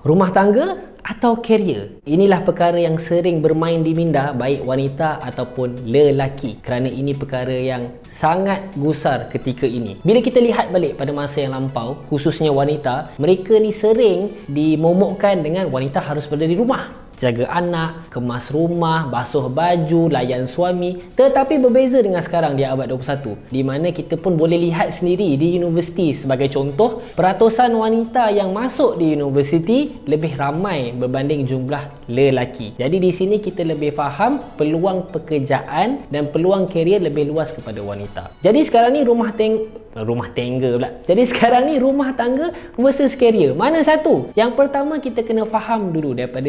Rumah tangga atau karier? Inilah perkara yang sering bermain di minda baik wanita ataupun lelaki, kerana ini perkara yang sangat gusar ketika ini. Bila kita lihat balik pada masa yang lampau, khususnya wanita, mereka ni sering dimomokkan dengan wanita harus berada di rumah, jaga anak, kemas rumah, basuh baju, layan suami. Tetapi berbeza dengan sekarang di abad 21, di mana kita pun boleh lihat sendiri di universiti. Sebagai contoh, peratusan wanita yang masuk di universiti lebih ramai berbanding jumlah lelaki. Jadi di sini kita lebih faham peluang pekerjaan dan peluang karier lebih luas kepada wanita. Jadi sekarang ni rumah tangga pula. Jadi sekarang ni rumah tangga versus karier. Mana satu? Yang pertama, kita kena faham dulu daripada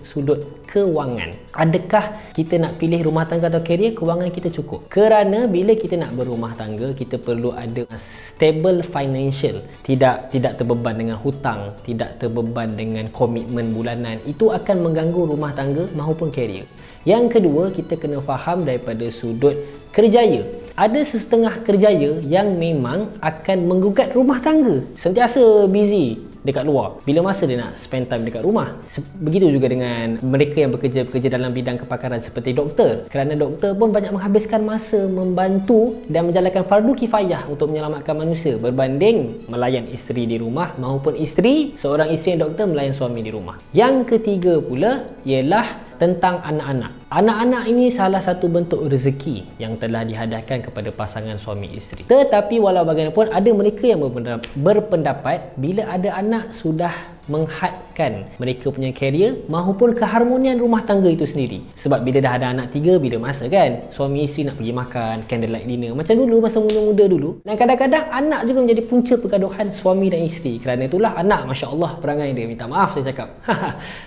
sudut kewangan. Adakah kita nak pilih rumah tangga atau karier? Kewangan kita cukup. Kerana bila kita nak berumah tangga, kita perlu ada stable financial. Tidak terbeban dengan hutang, tidak terbeban dengan komitmen bulanan. Itu akan mengganggu rumah tangga maupun karier. Yang kedua, kita kena faham daripada sudut kerjaya. Ada setengah kerjaya yang memang akan menggugat rumah tangga. Sentiasa busy dekat luar. Bila masa dia nak spend time dekat rumah? Begitu juga dengan mereka yang bekerja dalam bidang kepakaran seperti doktor. Kerana doktor pun banyak menghabiskan masa membantu dan menjalankan fardu kifayah untuk menyelamatkan manusia berbanding melayan isteri di rumah maupun seorang isteri yang doktor melayan suami di rumah. Yang ketiga pula ialah tentang anak-anak. Anak-anak ini salah satu bentuk rezeki yang telah dihadahkan kepada pasangan suami isteri. Tetapi walau bagaimanapun, ada mereka yang berpendapat bila ada anak sudah menghadkan mereka punya karier maupun keharmonian rumah tangga itu sendiri. Sebab bila dah ada anak 3, bila masa kan suami isteri nak pergi makan candlelight dinner macam dulu, masa muda-muda dulu. Dan kadang-kadang anak juga menjadi punca pergaduhan suami dan isteri. Kerana itulah anak, Masya Allah perangai dia, minta maaf saya cakap.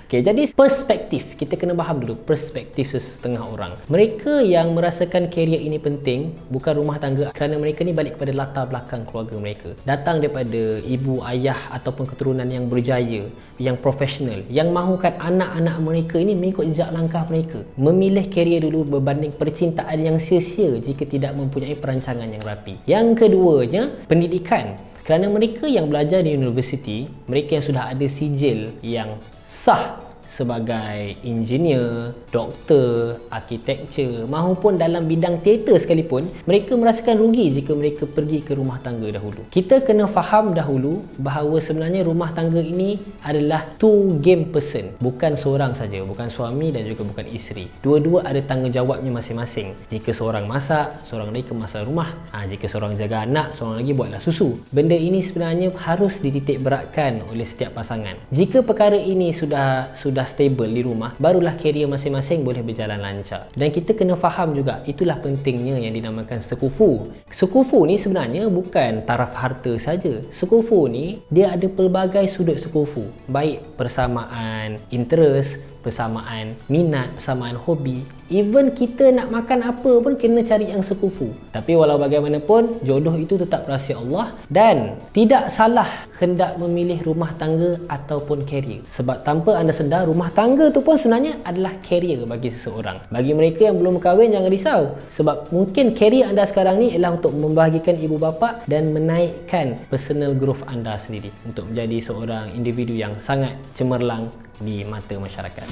Okay, jadi perspektif, kita kena faham dulu perspektif setengah orang. Mereka yang merasakan karier ini penting bukan rumah tangga, kerana mereka ni balik kepada latar belakang keluarga mereka. Datang daripada ibu, ayah ataupun keturunan yang berjaya, yang profesional, yang mahukan anak-anak mereka ini mengikut jejak langkah mereka. Memilih karier dulu berbanding percintaan yang sia-sia jika tidak mempunyai perancangan yang rapi. Yang keduanya, pendidikan. Kerana mereka yang belajar di universiti, mereka yang sudah ada sijil yang sah sebagai engineer, doktor, arkitektur maupun dalam bidang teater sekalipun, mereka merasakan rugi jika mereka pergi ke rumah tangga dahulu. Kita kena faham dahulu bahawa sebenarnya rumah tangga ini adalah two game person, bukan seorang saja, bukan suami dan juga bukan isteri. Dua-dua ada tanggungjawabnya masing-masing. Jika seorang masak, seorang lagi kemas rumah. Jika seorang jaga anak, seorang lagi buatlah susu. Benda ini sebenarnya harus dititik beratkan oleh setiap pasangan. Jika perkara ini sudah stable di rumah, barulah karier masing-masing boleh berjalan lancar. Dan kita kena faham juga, itulah pentingnya yang dinamakan sekufu. Sekufu ni sebenarnya bukan taraf harta saja. Sekufu ni dia ada pelbagai sudut sekufu, baik persamaan interest, persamaan minat, persamaan hobi. Even kita nak makan apa pun kena cari yang sekufu. Tapi walau bagaimanapun, jodoh itu tetap rahsia Allah dan tidak salah hendak memilih rumah tangga ataupun karier. Sebab tanpa anda sedar, rumah tangga tu pun sebenarnya adalah karier bagi seseorang. Bagi mereka yang belum kahwin, jangan risau. Sebab mungkin karier anda sekarang ni ialah untuk membahagikan ibu bapa dan menaikkan personal growth anda sendiri untuk menjadi seorang individu yang sangat cemerlang di mata masyarakat.